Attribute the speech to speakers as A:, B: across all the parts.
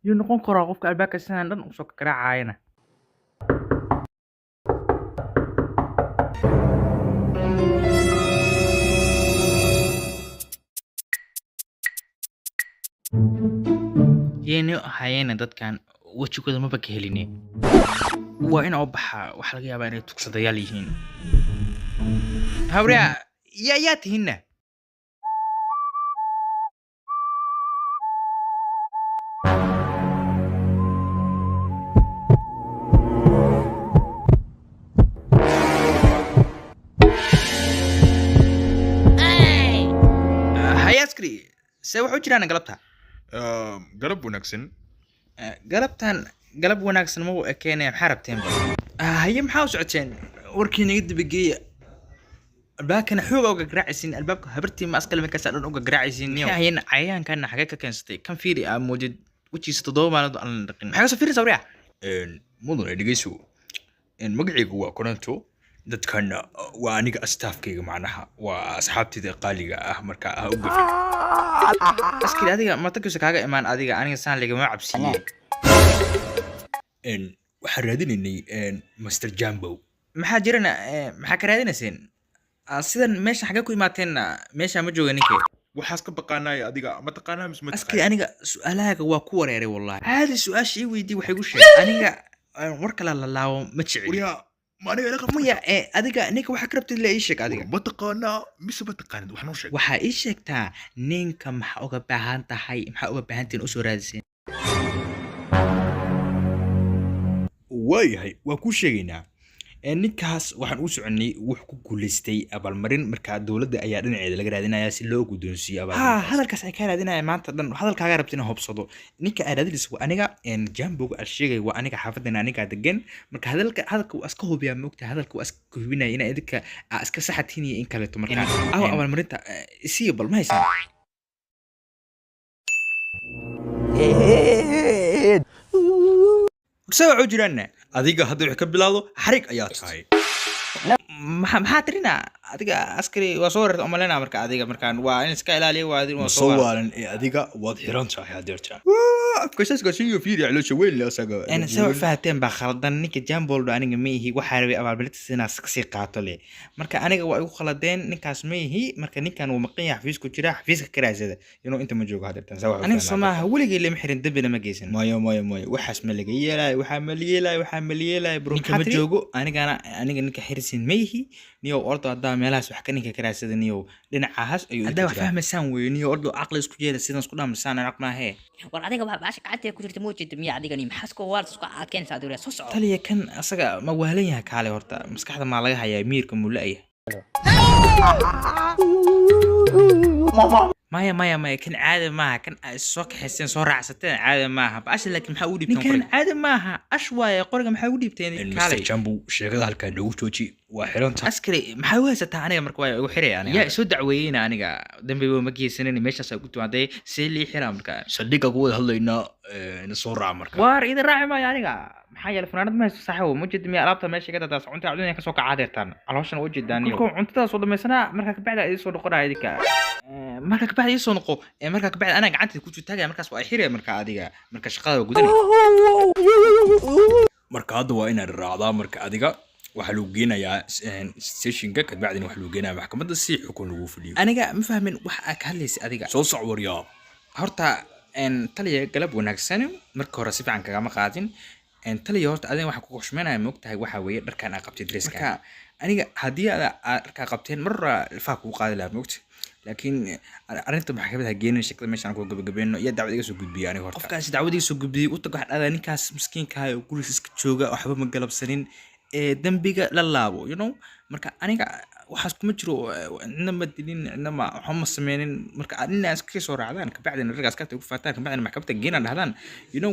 A: yuu noqon karaa qofka albaabka sidaan dhan usoo garaacayana. Yeenio hayena dadkan wajigooda maba ka heline. Waa in oo baxa waxa laga yaabaa inay tugsadayaal yihiin. Hawriya yaa tihiinna. Hayaskri se wuxuu jiraan galabta.
B: galab wanaagsan.
A: galab wanaagsan ma u ekeenay maxaa rabteen ba. Haye maxaa u socoteen warkiina iga dabageeya. albaabkana xoog uga garaacaysiin albaabka habartii ma asqal markaas dhan uga garaacaysiin niyo. Hayeen cayaankan xagee ka keensatay kan fiiri aa moodid wajiisa 7 maalmood aan dhaqin. Maxaa soo fiirin sawriya?
B: mudane dhegeyso magacaygu waa Koronto dadkana waa aniga staafkayga macnaha waa asxaabtida qaaliga ah marka ah u gafay.
A: Askari adiga ma takiisa kaaga imaan adiga aniga saan ligama cabsiye.
B: waxaan raadinaynay Master Jambo.
A: Maxaa jirana maxaa ka raadinayseen? sidan meesha xagee ku imaateen meesha ma jooga ninkee.
B: waxaas ka baqaanay adiga ma taqaanaa mis ma
A: askari aniga su'aalahaaga waa ku wareeray wallahi. Caadi su'aasha ii weydii waxay gu sheegay aniga war kala la laawo ma jecel.
B: ma aniga ila qabto
A: maya adiga ninka waxa ka rabtid la ii sheeg adiga.
B: ma taqaanaa mis ma taqaanid wax noo sheeg.
A: Waxa ii sheegtaa ninka maxaa uga baahan tahay maxaa uga baahantiin u soo raadiseen.
B: waayahay waa ku sheegaynaa ninkaas waxaan u soconay wax ku guuleystay abaalmarin marka dawladda ayaa dhinaceeda laga raadinayaa si loo guddoonsiiyo abaalmarin.
A: hadalkaas ay ka raadinayaan maanta dhan hadalkaaga rabtina hobsado ninka ay raadinayso waa aniga Jamboga al sheegay waa aniga xaafadana aniga degan marka hadalka waa iska hubiyaa moogta hadalka waa iska hubinaya in idinka iska saxatiin iyo in kale to marka abaalmarinta si bal ma haysan. Soo jirana
B: adiga hadda wax ka bilaado xarig ayaa tahay.
A: maxaa tirina adiga askari waa soo reerta umalena marka adiga markaan waa in iska ilaaliyo waa adin
B: soo waalan adiga waad xiran tahay hadeerta. afkaashaas gaashiyo fiiri calo shaweel la asaga
A: أنا سوى فهتين بخلدان نيك جامبول أنا جميه وحاربي أبغى بلت سنة سكسي قاتله مركا أنا جوا خلدان نيك اسمه مركا نيك كانوا مقيا حفيز كتير حفيز كراز هذا أنت موجود هذا تنسوا أنا سماه هو اللي محرن دبنا ما جيسن
B: مايا وحس ملقيه لا وحمليه لا برو
A: نيك موجود أنا نيك حرسين ميه نيو أرض هذا ملاس وحكي نيك كراز هذا نيو لنا عهاس أيوة هذا فهم سانوي نيو أرض عقل اسكوجي سيدنا سكونا مسان عقل ما هي
C: war adiga waxa baasha kacantay ku jirta moojid miya adigani maxaa iska waar isku aadkeen saaduriya soo soco
A: taliya kan asaga ma wahlan yahay kaale horta maskaxda ma laga hayaa miirka mulaya maya kan caadi maaha kan soo kaxayseen soo raacsateen caadi maaha baasha laakiin maxaa u dhibteen kan caadi maaha ashwaaya qoriga maxaa u dhibteen
B: kaale Jambo sheegada halka lagu jooji waa xiranta
A: askari maxaa u haysataa aniga marka waa igu xiray aniga yaa soo dacweeyeen aniga dambiga ma geysanin meeshaas ay ku timaaday si lii xiraa marka
B: saldhiga ku wada hadlayna in soo raac marka
A: waar idin raaci maayo aniga maxaa yeelay fanaanad ma haysto saaxiibo ma jid miya alaabta meesha ka dadaas cunta cunta ka soo kacaadeertaan calooshana u jeedaan iyo cuntada soo dhameysana marka ka bacda ay soo noqonaa idinka marka ka bacda ay soo noqo marka ka bacda ana gacanta ku jirtaaga markaas waa xirey marka adiga marka shaqada gudan
B: marka hadda waa inaad raacdaa marka adiga waxa lagu geenayaa stationka ka bacdina waxa lagu geenayaa maxkamadda si xukun lagu fuliyo
A: aniga ma fahmin wax aad ka hadlaysid adiga
B: soo soc waryaa
A: horta taliya galab wanaagsan marka hore si fiican kagama qaadin taliya horta adiga waxa ku qoshmeynaya ma ogtahay waxa weeye dharkan aad qabtid dresska marka aniga haddii aad dharka qabteen marra ilfaa kugu qaadi lahaa ma ogtahay laakiin arrinta maxkamadda geenin shaqada meeshaan ku gabagabeeno iyo dacwad iga soo gudbiyay aniga horta qofkaas dacwad iga soo gudbiyay u tag wax dhada ninkaas miskiinka ah oo gurigiisa iska jooga waxba ma galabsanin dambiga la laabo marka aniga waxaas kuma jiro cidna ma dilin cidna ma waxa ma sameynin marka adina iska soo raacdaan ka bacdina ragaas ka tagu faataan ka bacdina maxkamadda geena dhahdaan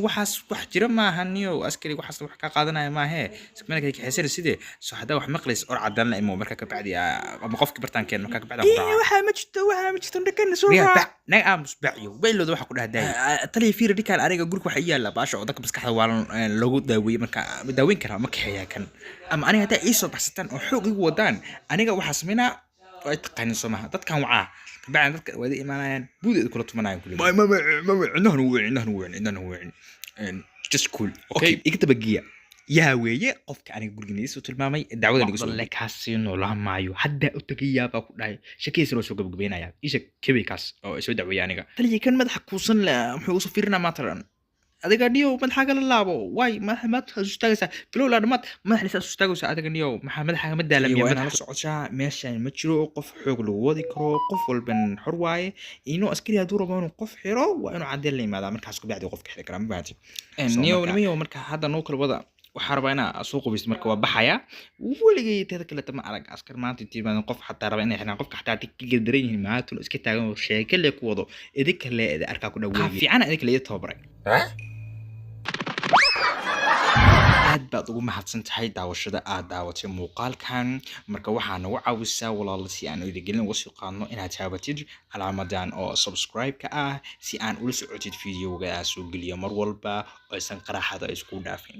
A: waxaas wax jira ma ahaniyo askari waxaas wax ka qaadanaya ma ahe ismana kay xisir sidee soo hada wax maqlis or cadaan la imo marka ka bacdi ama qofki bartaankeen marka ka bacda waxa ma jirto dhakan soo raac naga aamus baaciyo weylooda waxa ku dhahday taliya fiir dhikaan aniga gurka waxa yaala baasha oo dadka maskaxda waa lagu daaweeyay marka daaweyn kara ma kaxeeyaa kan ama aniga hadaa ii soo baxsataan oo xoog igu wadaan aniga waxaa sameynaa ay taqaanin somaha dadkan wacaa kabacdan dadka wada imaanayaan buudeeda kula tumanayaan kulli
B: ما عندنا وين just cool
A: okay
B: okay
A: iga dabagiya yaa weeye qofka aniga guriga iisoo tilmaamay dacwada lagu soo kaasi noola maayo hadda u tagayaa baa ku dhahay shakiisa loo soo gabagabeynaya isha kebay kaas oo soo dacweeyay aniga taliya kan madaxa kuusan la muxuu u soo fiirinaa maataran adiga dhiyo madaxa kala laabo way madaxa istaagaysa bilow la dhamaad madaxa istaagaysa adiga dhiyo maxaa madaxa ma daalamiya madaxa socoshaa meeshan ma jiro qof xoog lagu wadi karo qof walban xor waaye inuu askari hadduu rabo inuu qof xiro waa inuu cadeen la yimaada markaas ku bacdi qofka xiri kara ma baati niyo marka hadda noo kala wada waxaa rabaa inaa soo qubaysto marka waa baxaya weligay teeda kale tama arag askar maanta tiimaan qof xataa raba inay xiraan qofka xataa tikiga daran yihiin maanta iska taagan oo sheeko le ku wado idinka le arkaa ku dhaweeyay fiican idinka le tababaray aad baad ugu mahadsan tahay daawashada aad daawatay muuqaalkan marka waxaa nagu caawisaa walaalo si aan idingelin uga soo qaadno inaad taabatid calaamadan oo subscribe-ka ah si aan ula socotid videoga soo geliyo mar walba oo aysan qaraxada isku dhaafin